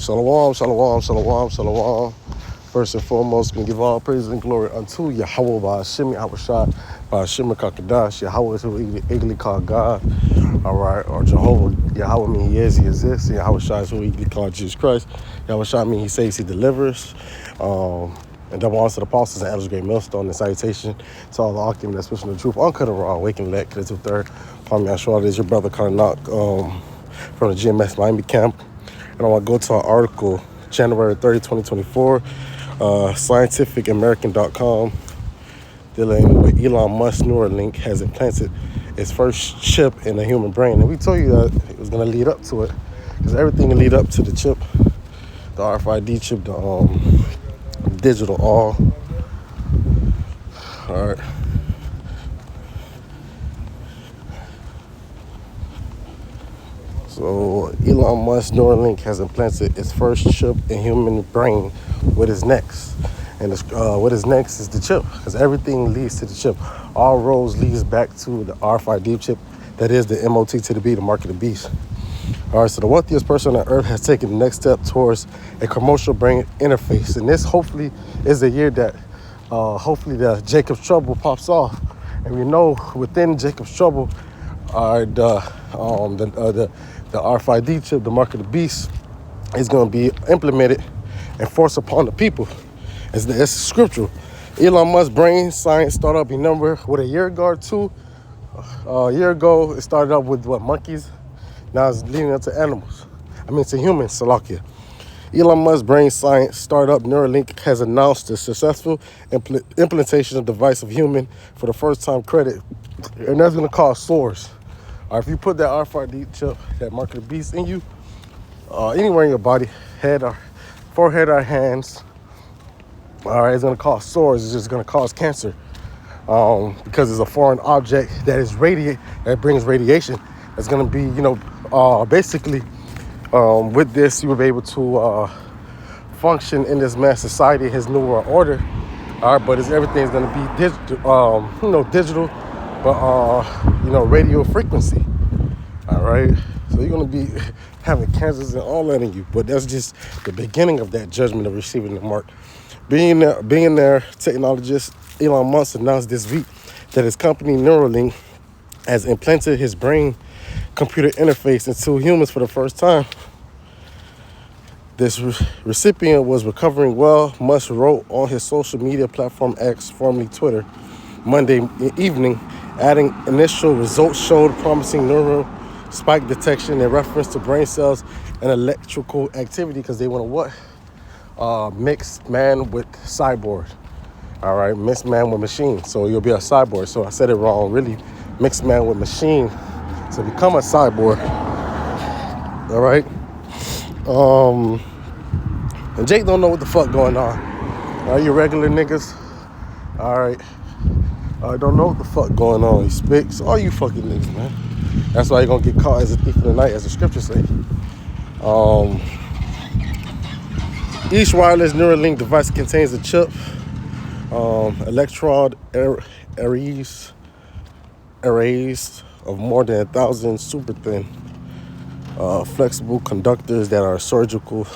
Shalom, shalom, shalom, shalom. First and foremost, we give all praise and glory unto Yahweh Ba'ashim, Yahushua, Ba'ashim Kakadash. Yahweh is who eagerly called God. All right, or Jehovah. Yahweh mean he is, he exists. And Yahushua is who eagerly called Jesus Christ. Yahushua mean he saves, he delivers. And double honor to the apostles and elders, great millstone, and salutation to all the octave that's pushing the truth, uncut or raw, waking let, cause it's third. Upon me, Yahshua, it is your brother, Karnak, from the GMS Miami camp. And I want to go to our article, January 30, 2024, scientificamerican.com, dealing with Elon Musk Neuralink has implanted its first chip in the human brain. And we told you that it was going to lead up to it, because everything will lead up to the chip, the RFID chip, the digital all right. So Elon Musk Neuralink has implanted its first chip in human brain. What is next? And what is next is the chip, because everything leads to the chip. All roads leads back to the RFID chip, that is the MOT to the B, the mark of the beast. All right, so the wealthiest person on earth has taken the next step towards a commercial brain interface. And this hopefully is the year that hopefully the Jacob's Trouble pops off. And we know within Jacob's Trouble are the RFID chip, the mark of the beast, is going to be implemented and forced upon the people. It's scriptural. Elon Musk brain science started up, remember, with a year ago or two. A year ago, it started up with monkeys. Now it's leading up to animals. To humans, Salakia. Elon Musk's brain science startup Neuralink has announced the successful implementation of device of human for the first time credit. And that's going to cause sores. If you put that RFID chip, that mark of the beast in you, anywhere in your body, head or forehead or hands, all right, it's going to cause sores. It's just going to cause cancer because it's a foreign object that is that brings radiation. It's going to be, basically, with this, you will be able to function in this mass society, his new world order. All right, but everything's going to be digital, but radio frequency. All right, so you're going to be having cancers and all that in you, but that's just the beginning of that judgment of receiving the mark. Billionaire technologist Elon Musk announced this week that his company Neuralink has implanted his brain computer interface into humans for the first time. This recipient was recovering well, Musk wrote on his social media platform X, formerly Twitter, Monday evening, adding initial results showed promising neural spike detection in reference to brain cells and electrical activity, because they want to mix man with cyborg. All right, mixed man with machine. So you'll be a cyborg. So I said it wrong. Really, mixed man with machine to become a cyborg. All right. And Jake don't know what the fuck going on. All right, you regular niggas. All right. I don't know what the fuck going on. He speaks. All you fucking niggas, man. That's why you're gonna get caught as a thief in the night, as the scriptures say. Each wireless Neuralink device contains a chip, electrode arrays of more than 1,000 super thin, flexible conductors that are surgical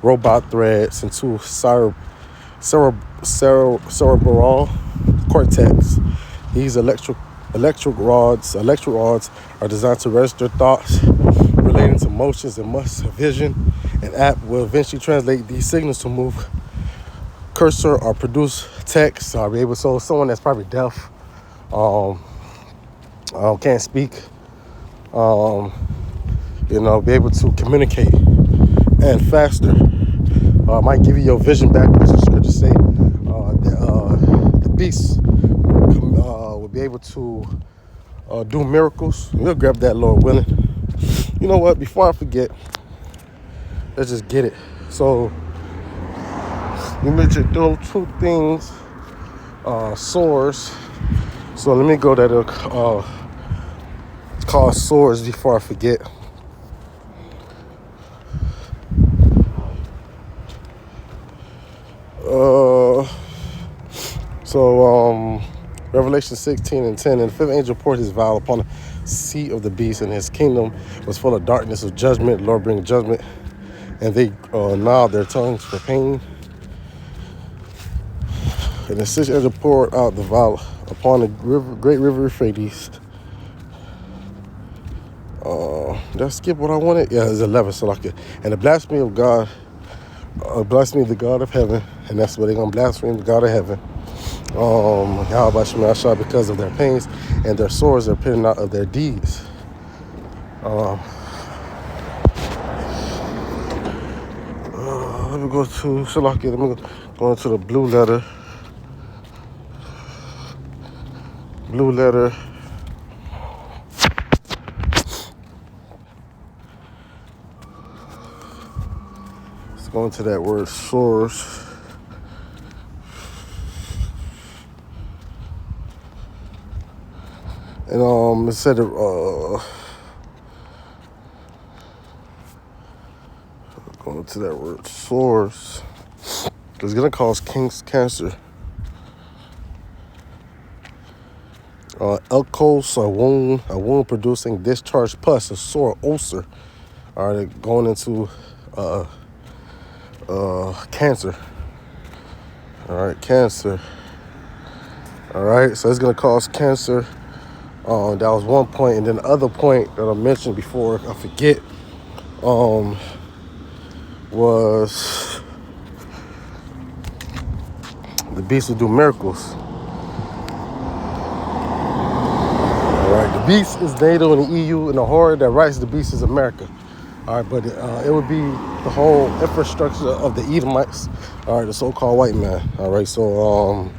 robot threads into cerebral cortex. These electric rods are designed to register thoughts relating to motions and Musk's vision. An app will eventually translate these signals to move cursor or produce text. So I'll be able, so someone that's probably deaf, can't speak, be able to communicate and faster. Might give you your vision back, because the scriptures say the beast will be able to do miracles. We'll grab that, Lord willing. You know what? Before I forget, let's just get it. So you mentioned those two things, sores. So let me go that cause sores before I forget. Revelation 16:10, and the fifth angel poured his vial upon the seat of the beast, and his kingdom was full of darkness of judgment. The Lord bring judgment and they gnawed their tongues for pain. And the city had poured out the vial upon the great river Euphrates. Did I skip what I wanted? Yeah, it's 11. So like it. And the blasphemy of God, blasphemy of the God of heaven, and that's what they're gonna blaspheme the God of heaven. Yahweh Shema Shah, because of their pains and their sores, they're pitting out of their deeds. Let me go to Shalaki. Let me go into the blue letter. Blue letter. Let's go into that word source. And it said going to that word source. It's gonna cause cancer. Elkos, a wound producing discharge pus, a sore ulcer. All right, going into cancer. All right, cancer. All right, so it's gonna cause cancer. That was one point, and then the other point that I mentioned before, I forget, was the beast will do miracles. All right, the beast is NATO and the EU, and the horror that writes the beast is America. All right, but it would be the whole infrastructure of the Edomites. All right, the so-called white man. All right, so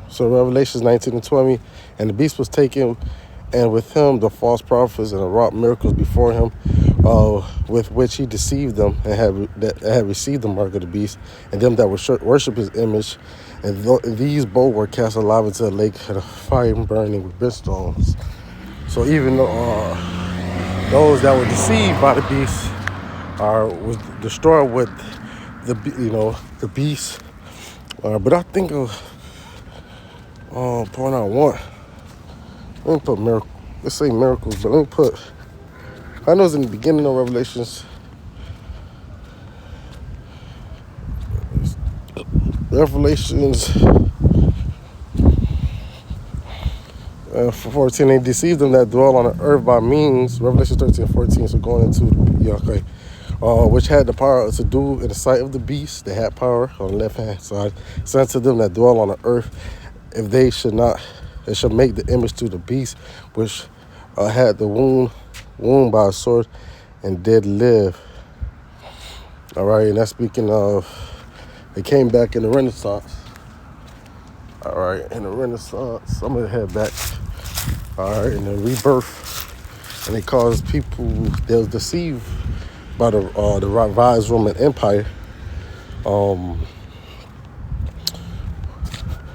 So Revelations 19 and 20, and the beast was taken, and with him the false prophets, and wrought miracles before him, with which he deceived them, and had received the mark of the beast, and them that worship his image. And these both were cast alive into the lake of fire burning with brimstones. So even those that were deceived by the beast was destroyed with the beast. But I think of point out one. Let me put miracle. Let's say miracles, but let me put. I know it's in the beginning of Revelations. Revelations 14. They deceived them that dwell on the earth by means. Revelation 13 and 14. So going into which had the power to do in the sight of the beast. They had power on the left hand side. Sent to them that dwell on the earth. If they should not, they should make the image to the beast, which had the wound by a sword, and did live. All right, and that's speaking of, they came back in the Renaissance. All right, in the Renaissance, I'm gonna head back. All right, in the rebirth, and they caused people, they was deceived by the revised Roman Empire.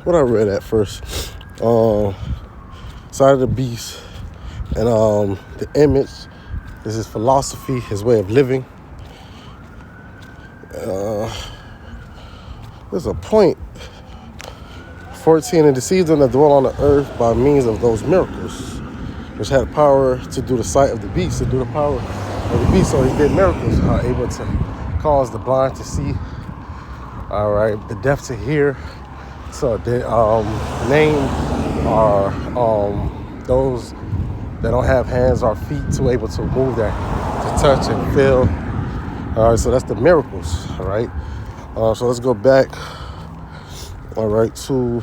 What I read at first, side of the beast, and the image is his philosophy, his way of living. There's a point. 14, and deceived them that dwell on the earth by means of those miracles, which had power to do the sight of the beast, to do the power of the beast. So he did miracles, able to cause the blind to see, all right, the deaf to hear. So the named are those that don't have hands or feet to able to move their, to touch and feel. All right, so that's the miracles. All right, so let's go back. All right, to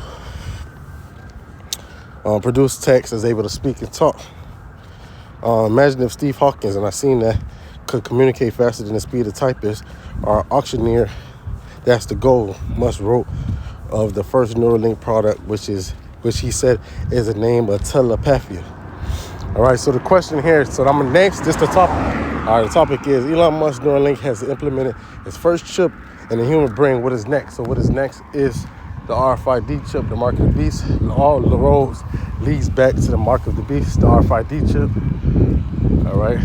produce text is able to speak and talk. Imagine if Steve Hawkins, and I seen that, could communicate faster than the speed of typist, or auctioneer. That's the goal. Musk wrote of the first Neuralink product, which he said is a name of telepathy. All right, so the question here, so I'm next, this the topic. All right, the topic is Elon Musk Neuralink has implemented his first chip in the human brain. What is next? So what is next is the RFID chip, the mark of the beast. All the roads leads back to the mark of the beast, the RFID chip. All right,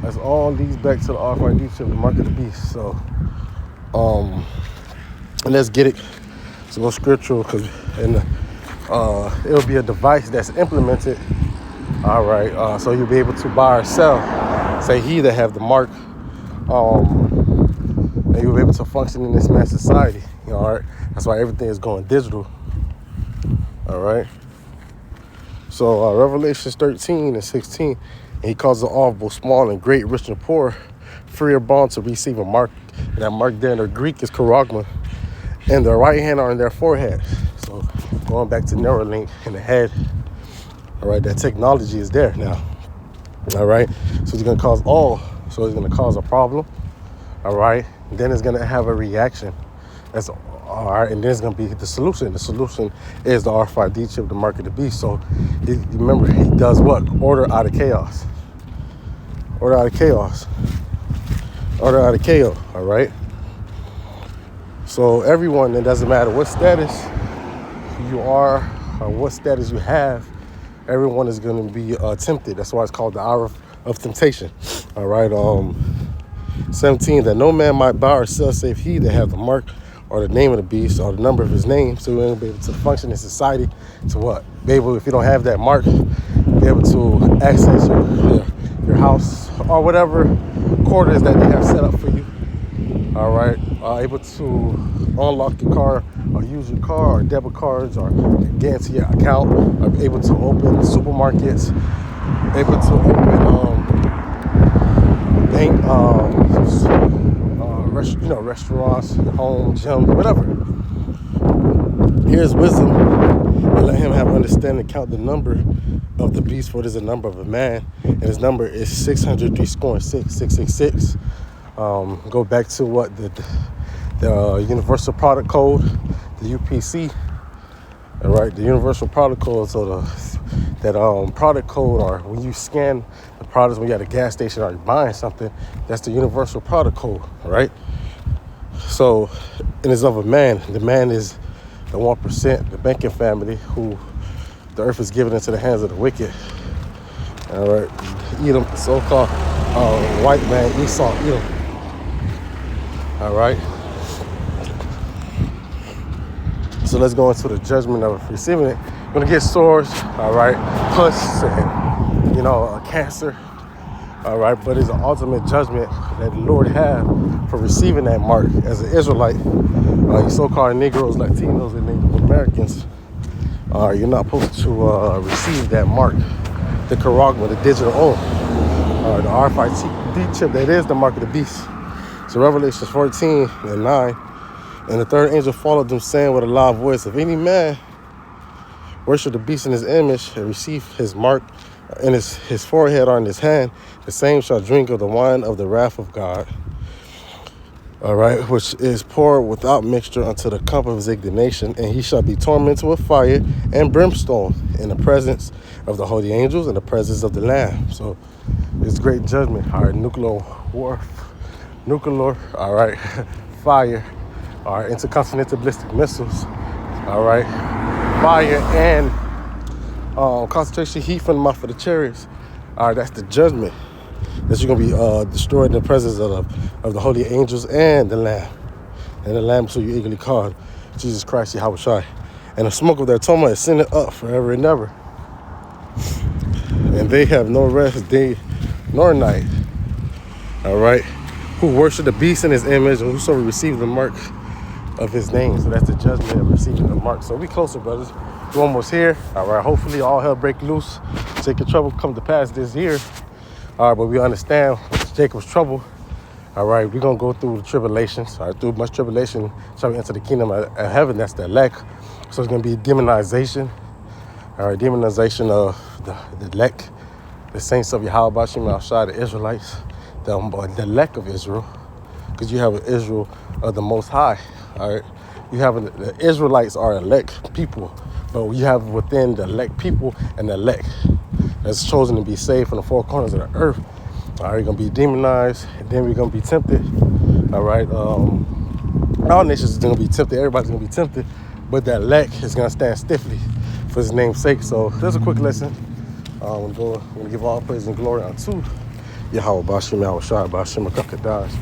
that's all leads back to the RFID chip, the mark of the beast. So, and let's get it. So go scriptural, because it'll be a device that's implemented. All right, so you'll be able to buy or sell. Say he that have the mark, and you'll be able to function in this mass society. All right, that's why everything is going digital. All right. So Revelations 13 and 16, and he calls it all, both small and great, rich and poor, free or bond to receive a mark. And that mark there in the Greek is charagma, and their right hand are in their forehead. So going back to Neuralink in the head. All right, that technology is there now. All right, so it's going to cause it's going to cause a problem. All right, and then it's going to have a reaction. That's all right, and then it's going to be the solution. The solution is the RFID chip, the mark of the beast. So remember, he does what? Order out of chaos. Order out of chaos. Order out of chaos. All right. So everyone, it doesn't matter what status you are or what status you have, everyone is going to be tempted. That's why it's called the hour of temptation. All right. 17, that no man might buy or sell save he that have the mark or the name of the beast or the number of his name. So you'll be able to function in society to what? Be able, if you don't have that mark, be able to access your house or whatever quarters that they have set up for you. All right. Able to unlock your car or use your car or debit cards or get into your account. Or able to open supermarkets. Able to open bank, restaurants, home, gym, whatever. Here's wisdom, and let him have understanding. Count the number of the beast, for it is a number of a man, and his number is 600 scoring 666. Go back to what the Universal Product Code, the UPC. All right, the Universal Product Code. So that product code, or when you scan the products when you're at a gas station or you're buying something, that's the Universal Product Code. All right. So, and it's of a man. The man is the 1%, the banking family, who the earth is given into the hands of the wicked. All right, Edom, so-called white man, Esau, Edom. All right. So let's go into the judgment of receiving it. You're gonna get sores, all right, pus, and cancer. All right, but it's an ultimate judgment that the Lord have for receiving that mark as an Israelite. You so-called Negroes, Latinos, and Native Americans, you're not supposed to receive that mark, the charagma, the digital oath, the RFID chip. That is the mark of the beast. So Revelation 14 and 9, and the third angel followed them, saying with a loud voice, if any man worship the beast in his image and receive his mark in his forehead or in his hand, the same shall drink of the wine of the wrath of God, all right, which is poured without mixture unto the cup of his indignation, and he shall be tormented with fire and brimstone in the presence of the holy angels and the presence of the Lamb. So it's great judgment. All right, nuclear war, all right, fire, all right, intercontinental ballistic missiles, all right, fire and concentration heat from the mouth of the chariots. All right, that's the judgment. That you're going to be destroyed in the presence of the holy angels and the Lamb. And the Lamb, so you eagerly called, Jesus Christ, Yahushua. And the smoke of their atonement is sending up forever and ever. And they have no rest day nor night. All right. Who worship the beast in his image, and whosoever receives the mark of his name. So that's the judgment of receiving the mark. So we closer, brothers. We're almost here. All right. Hopefully all hell break loose. Jacob's trouble come to pass this year. All right, but we understand Jacob's trouble. All right, we're going to go through the tribulations. All right, through much tribulation shall we enter the kingdom of heaven. That's the elect. So it's going to be demonization. All right, demonization of the elect, the saints of Yahweh, Shem outside the Israelites, the elect of Israel, because you have an Israel of the Most High. All right, you have the Israelites are elect people, but you have within the elect people and the elect that's chosen to be saved from the four corners of the earth. All right, you're going to be demonized, and then we're going to be tempted. All right, all nations are going to be tempted. Everybody's going to be tempted. but that lack is going to stand stiffly for his name's sake. So there's a quick lesson. We're going to give all praise and glory unto Yahweh Bashim, Yahweh Shai Bashim, Kakadash,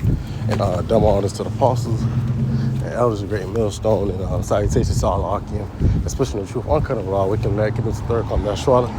and dumb honors to the apostles and elders of great millstone, and salutations to all Akim, especially the truth uncut of law. We can make it into third come, Shalom.